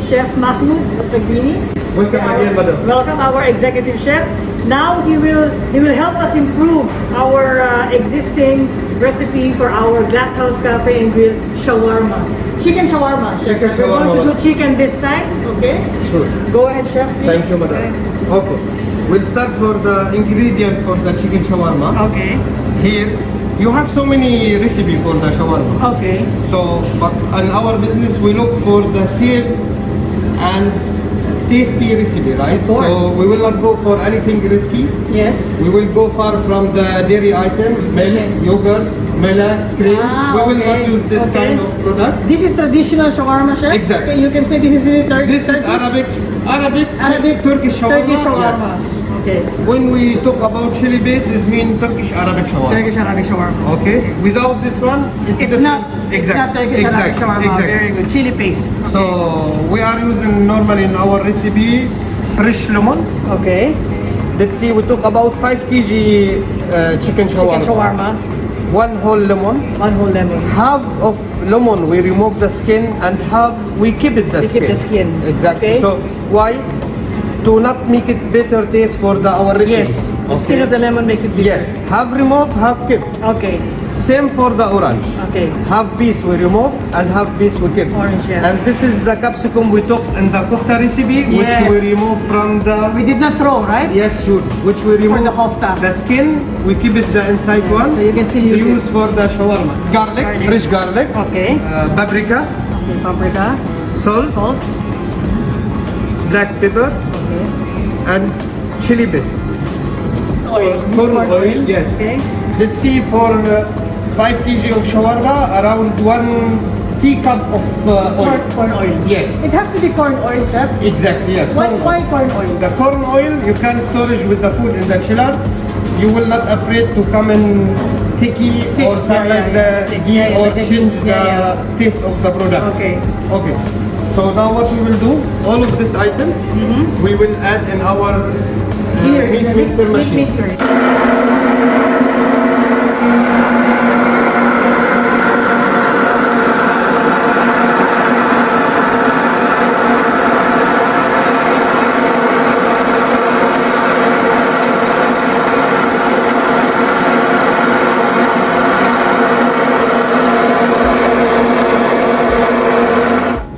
Chef Mahmoud Alsaghbini. Welcome again, madam. Welcome, our executive chef. Now he will help us improve our existing recipe for our Glasshouse Cafe and Grill shawarma. Chicken shawarma. Chef. Chicken We're shawarma. going to do chicken this time, okay? Sure. Go ahead, chef. Please. Thank you, madam. Okay. We'll start for the ingredient for the chicken shawarma. Okay. Here, you have so many recipe for the shawarma. Okay. So, but in our business, we look for the safe and tasty recipe, right? Of course. So we will not go for anything risky. Yes. We will go far from the dairy item, milk, yogurt, melon, cream. We will not use this kind of product. This is traditional shawarma, chef? Exactly. Okay, you can say this is really Turkish. This is Arabic Turkish shawarma. Turkish shawarma. Yes. Okay. When we talk about chili base, it means Turkish Arabic shawarma. Turkish Arabic shawarma. Okay. Without this one, It's different. not. It's not Turkish Arabic shawarma. Very good. Chili paste. Okay. So we are using normally in our recipe fresh lemon. Okay. Let's see, we talk about 5 kg chicken shawarma. Chicken shawarma. 1 whole lemon. 1 whole lemon. Half of lemon we remove the skin and half we keep it the We skin. keep the skin. Exactly. Okay. So why? To not make it better taste for our recipe. Yes. The skin of the lemon makes it bitter. Yes. Half remove, half keep. Okay. Same for the orange. Okay. Half piece we remove and half piece we keep. Orange, yes. And this is the capsicum we took in the kofta recipe, which Yes. we remove from the. We did not throw, right? Yes, sure. Which we remove the kofta. the skin. We keep it the inside one. So you can still to use use for the shawarma. Garlic, fresh garlic. Okay. Paprika, Okay. Paprika. salt, Salt. black pepper, Okay. and chili paste. Oil. Corn oil. Yes. Okay. Let's see for 5 kg of shawarma, around 1 teacup of oil. Corn oil. Yes. It has to be corn oil, chef. Exactly, yes. Why Corn oil. why corn oil? The corn oil you can storage with the food in the chiller. You will not afraid to come in thicky Thick, or something yeah, like yeah. the Thick, ghee yeah, or like the change ghee, the yeah, taste of the product. Okay. Okay. So now what we will do, all of this item, we will add in our Here, meat the mixer meat machine. mixer.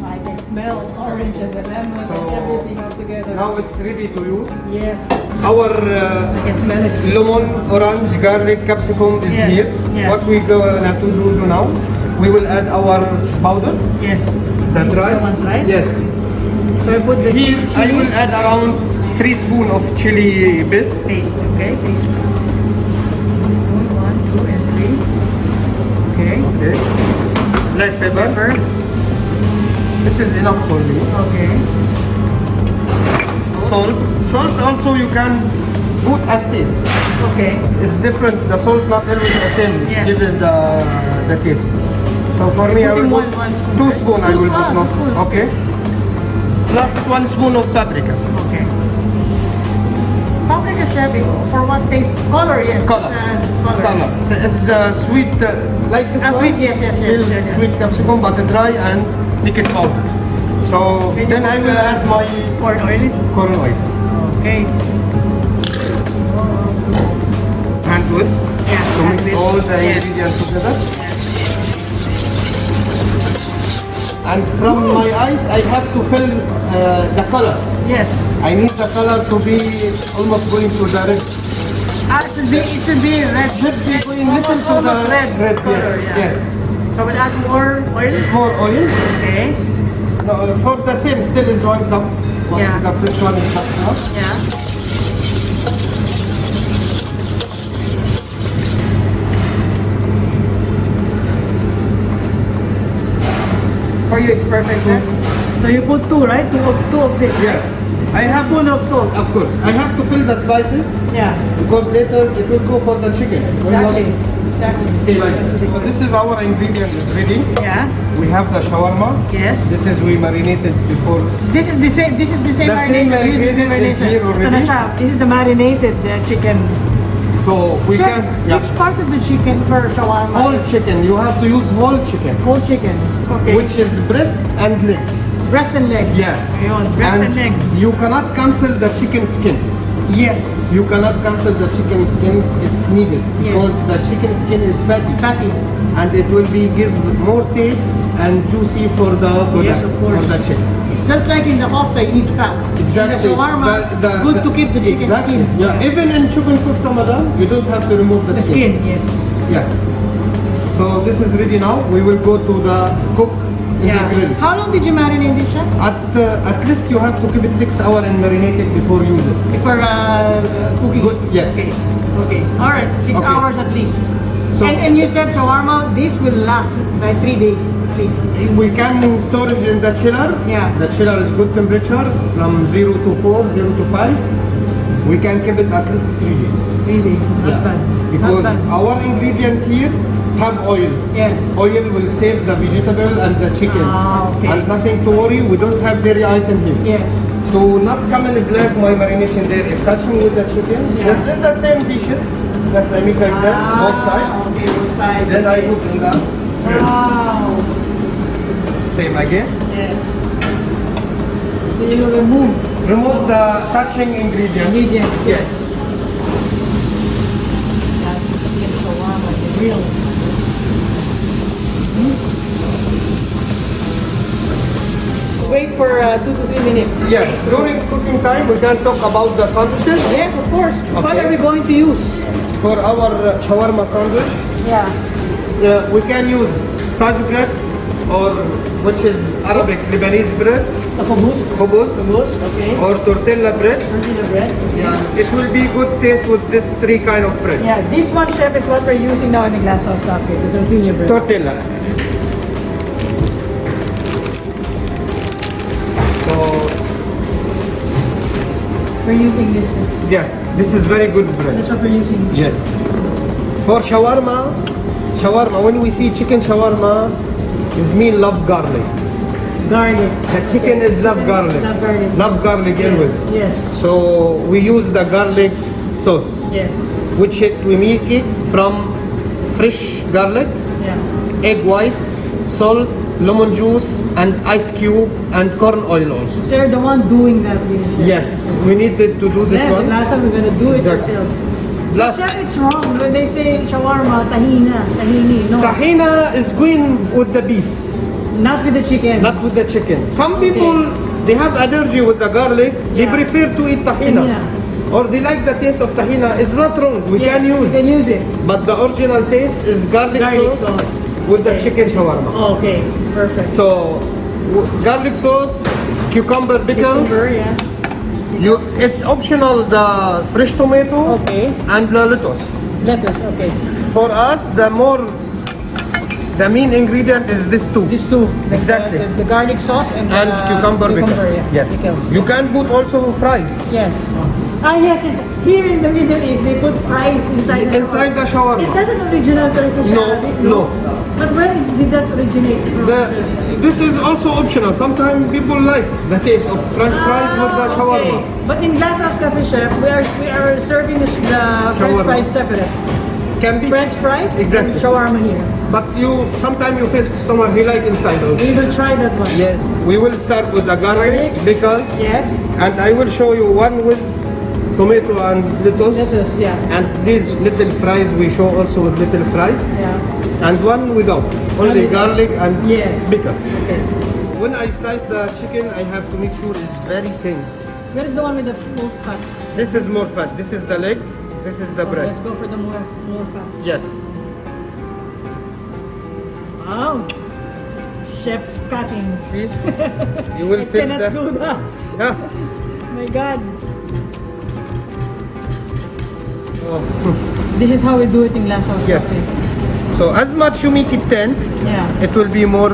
I can smell orange and the lemon and everything all together. Now it's ready to use. Yes. Our I can smell it. lemon, orange, garlic, capsicum is Yes, here. yes. What we gonna to do now, we will add our powder, Yes. the These dry. are the ones, right? Yes. So I put the Here I chili will add around 3 spoons of chili paste. paste. Okay. Paste. 1, 2, and 3. Okay. Okay. Black pepper. Pepper. This is enough for me. Okay. Salt. Salt also you can put at taste. Okay. It's different. The salt not always the same. Yeah. Give it the taste. So for me I will putting put one spoon, 2 right? spoons. I will put 2 now. spoons. Okay. Plus 1 spoon of paprika. Okay. Paprika, chef, for what taste? Color, yes. Color. Color. So it's sweet like this one. Sweet, yes, yes, yes, Still yes, yes. sweet capsicum, but dry and make it powder. So Can you then I put will the add my corn oil. corn oil. Okay. Hand twist Yeah, to hand mix twist. all the Yes. ingredients together. And from my eyes, I have to fill the color. Yes. I need the color to be almost going to the red. It should be red. Should be going little to the Almost red color, yes, yeah. yes. So we'll add more oil. More oil. Okay. No, for the same, still is 1 cup. Yeah. The first one is not enough. Yeah. For you, it's perfect, right? So you put 2, right? Two of this. Yes. I A have, spoon of salt. of course, I have to fill the spices Yeah. because later it will go for the chicken. It will not Exactly. Exactly. stay like that. So this is our ingredient is ready. Yeah. We have the shawarma. Yes. This is we marinated before. This is the same. This is the same. The same ingredient is here already. Ito na siya. This is the marinated chicken. So we Chef, can which part of the chicken for shawarma? whole chicken. You have to use whole chicken, Whole chicken. Okay. which is breast and leg. breast and leg. Yeah. Ayun, breast and leg. You cannot cancel the chicken skin. Yes. You cannot cancel the chicken skin. It's needed because the chicken skin is fatty. Fatty. And it will be give more taste and juicy for the product, Yes, of course. for the chicken. It's just like in the kofta, you need fat. Exactly. In the shawarma, good to keep the chicken exactly. skin. Yeah. Even in chicken kofta, madam, you don't have to remove the The skin. skin, yes. Yes. So this is ready now. We will go to the cook in the grill. How long did you marinate it, chef? At least you have to keep it 6 hours and marinate it before use it. For cooking? Good. Yes. Okay. Okay. All right. 6 Okay. hours at least. So- and you said shawarma, this will last by 3 days at least. We can store it in the chiller. Yeah. The chiller is good temperature from 0 to 4, 0 to 5. We can keep it at least 3 days. 3 days. Not bad. Because Not bad. our ingredient here have oil. Yes. Oil will save the vegetable and the chicken. Ah, okay. And nothing to worry, we don't have dairy item here. Yes. To not come in black my marination there is touching with the chicken. Yeah. Just in the same dishes. Just I make like that, both sides. Okay, both sides. Then I put in the Wow. same again. Yes. So you will Remove the touching ingredient. ingredients. Yes. That's chicken shawarma, the grill. Wait for 2 to 3 minutes. Yes. During cooking time, we can talk about the sandwiches. Yes, of course. What Okay. are we going to use? For our shawarma sandwich, Yeah. we can use saj bread or which is Arabic Lebanese bread, The hummus. khubuz, Okay. or tortilla bread. Tortilla bread. Yeah. It will be good taste with this 3 kind of bread. Yeah, this one, chef, is what we're using now in the Glasshouse Cafe, the tortilla bread. Tortilla. So We're using this one. yeah, this is very good bread. That's what we're using. Yes. For shawarma, when we see chicken shawarma, is mean love garlic. Garlic. The chicken is love garlic. Love garlic. Love garlic always. Yes. So we use the garlic sauce, Yes. which we make it from fresh garlic, Yeah. egg white, salt, lemon juice, and ice cube, and corn oil also. So you're the one doing that, really. Yes, we needed to do this Yes, one. last time we're gonna do it Exactly. ourselves. So Last- chef, it's wrong when they say shawarma, tahini, no. Tahina is going with the beef, Not with the chicken. not with the chicken. Some people, they have allergy with the garlic, they Yeah. prefer to eat tahina. Tahina. Or they like the taste of tahina. It's not wrong, we Yeah, can use. You can use it. But the original taste is garlic, Garlic sauce, sauce. with the chicken shawarma. Okay, perfect. So, garlic sauce, cucumber pickles. Cucumber, yeah. It's optional, the fresh tomato Okay. and the lettuce. Lettuce, okay. For us, the main ingredient is this two. These two. Exactly. The garlic sauce and, And cucumber pickles. yeah. Yes. Pickles. You can put also fries Yes. Yes. Here in the Middle East, they put fries inside inside the shawarma. Is that an original Turkish No, Arabic? no. But where did that originate from? This is also optional. Sometimes people like the taste of French fries with the shawarma. Okay. But in Glasshouse Cafe, chef, we are serving the French Shawarma. fries separate. Can be. French fries Exactly. and shawarma here. But sometimes you face customer, he like inside also. We will try that one. Yes. We will start with the garlic, Garlic. pickles, Yes. and I will show you one with tomato and lettuce. Lettuce, yeah. And these little fries we show also with little fries. Yeah. And one without. Only Only- garlic and Yes. pickles. Okay. When I slice the chicken, I have to make sure it's very thin. Where is the one with the most fat? This is more fat. This is the leg. This is the breast. Let's go for the more fat. Yes. Wow. Chef's cutting. See? You will I feel cannot the... do that. Yeah. My God. Oh. This is how we do it in Glasshouse Yes. Cafe. So as much you make it thin, Yeah. it will be more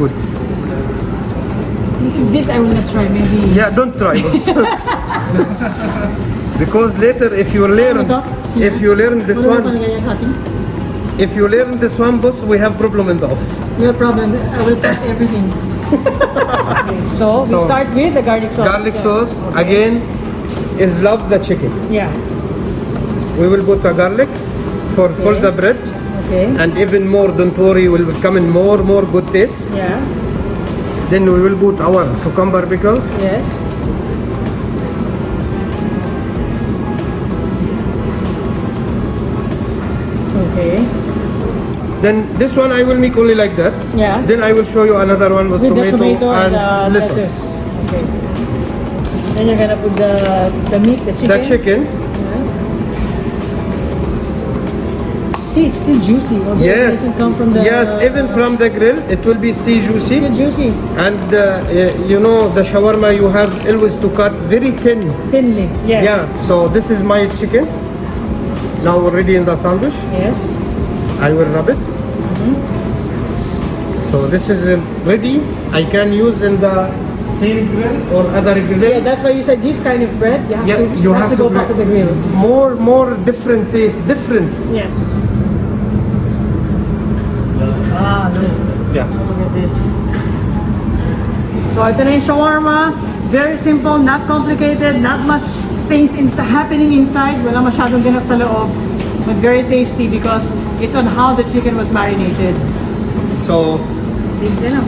good. This I will not try. Maybe. Yeah, don't try this. Because later if you learn this Wala one, pa nagaya cutting. if you learn this one, boss, we have problem in the office. No problem. I will cut everything. Okay, so we So, start with the garlic sauce. Garlic Yeah. sauce Okay. again is love the chicken. Yeah. We will put the garlic for fold the bread, Okay. and even more. Don't worry, will come in more good taste. Yeah. Then we will put our cucumber pickles. Yes. Okay. Then this one I will make only like that. Yeah. Then I will show you another one with, With the tomato, tomato and lettuce. lettuce. Okay. Then you're gonna put the meat, the chicken. The chicken. Yeah. See, it's still juicy. Although it Yes. doesn't come from the. Yes, even from the grill, it will be still juicy. Still juicy. And you know the shawarma, you have always to cut very thin. Thinly. Yes. Yeah. So this is my chicken. Now already in the sandwich. Yes. I will rub it. So this is ready. I can use in the same grill or other grill. Yeah, that's why you said this kind of bread. You have Yeah, to. you has have to go back to the grill. More different taste, different. Yes. Ah, look. Yeah. Look at this. So ito na yung shawarma. Very simple, not complicated, not much things happening inside. Wala masyadong ganap sa loob. But very tasty because it's on how the chicken was marinated. So Simple na.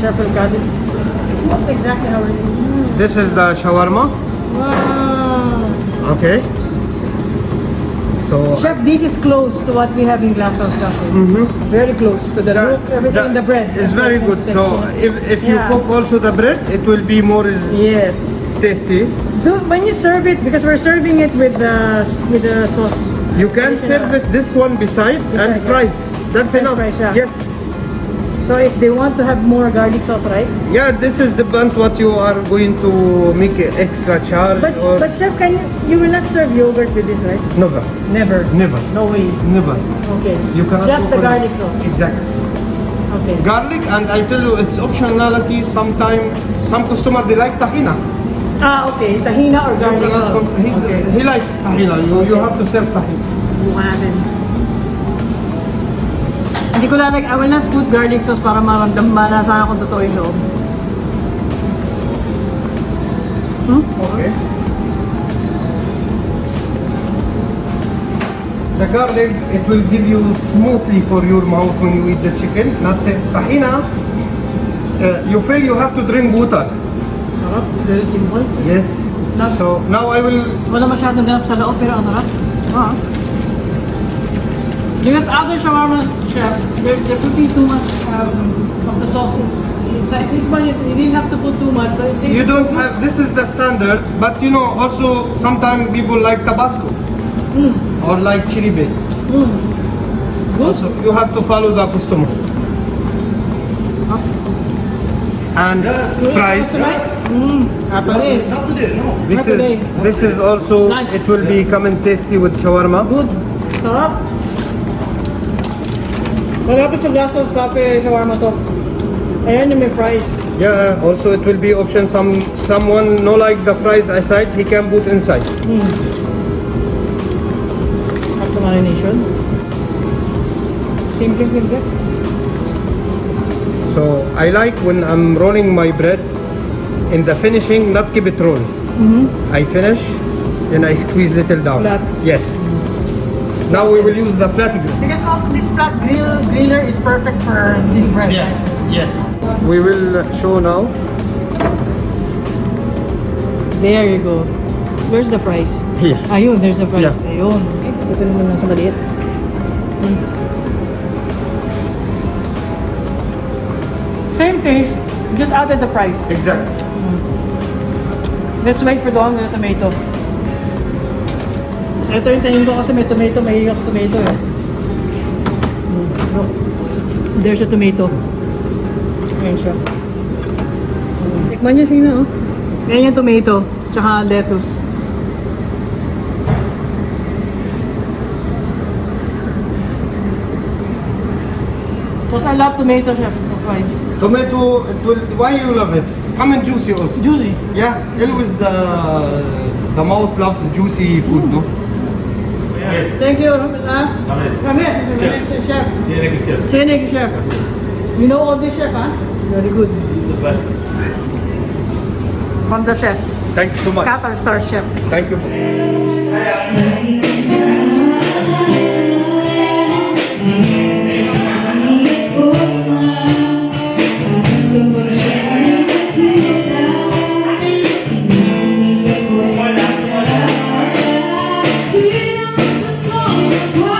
Chef will cut it. That's exactly how it is. this is the shawarma. Wow. Okay. So Chef, this is close to what we have in Glasshouse Cafe. Very close to the look, everything in the bread. It's very good. So if you Yeah. cook also the bread, it will be more Yes. tasty. When you serve it, because we're serving it with the sauce. You can serve it this one beside and Beside, yeah. fries. That's And enough. fries, yeah. Yes. So if they want to have more garlic sauce, right? Yeah, this is depend what you are going to make extra charge or But chef, you will not serve yogurt with this, right? never, Never. never, No way. never. Okay. You cannot Just go the for- garlic sauce. Exactly. Okay. Garlic, and I tell you, it's optionality. Sometimes some customer they like tahina. Ah, okay. Tahina or You garlic cannot sauce. he like tahina. You have to serve tahina. Subukan natin. Hindi ko lamig, I will not put garlic sauce para malasahan kung totoo yung loob. Okay. The garlic, it will give you smoothly for your mouth when you eat the chicken. Not say tahina. You feel you have to drink water. Sarap. Very simple. Yes. So now I will. Wala masyadong ganap sa loob, pero ang sarap. Ah. Because other shawarma, chef, they're putting too much of the sauce inside. This one, you didn't have to put too much, but it tastes You don't good. have. This is the standard, but you know also sometimes people like Tabasco or like chili base. Also, you have to follow the customer. And fries. Apple. This is also Nice. it will be come and tasty with shawarma. Good. Sarap. Malapit sa Glasshouse Cafe shawarma to. Ayan yung may fries. Yeah, also it will be option someone no like the fries aside, he can put inside. After marination. Simple. So I like when I'm rolling my bread in the finishing, not keep it roll. I finish, then I squeeze little down. Flat. Yes. Now we will use the flat grill. Because also this flat griller is perfect for this bread. Yes. We will show now. There you go. Where's the fries? Here. Ayun, there's the fries. Yeah. Ayun. Ito naman lang sa maliit. Same taste, just added the fries. Exactly. Let's wait for the one with the tomato. Ito yung tingin ko kasi may tomato, may hiyos tomato eh. Look. There's a tomato. Ayan siya. Tikman niyo siya oh. Ayan yung tomato, tsaka lettuce. Because I love tomato, chef. That's why. Tomato, it will. Why you love it? Come and juicy also. Juicy. Yeah, always the mouth love the juicy food, no? Yes. Thank you. Ramesh, chef. Thank you, chef. You know all this, chef, huh? Very good. The best. From the chef. Thank you so much. Qatar star chef. Thank you. Wow!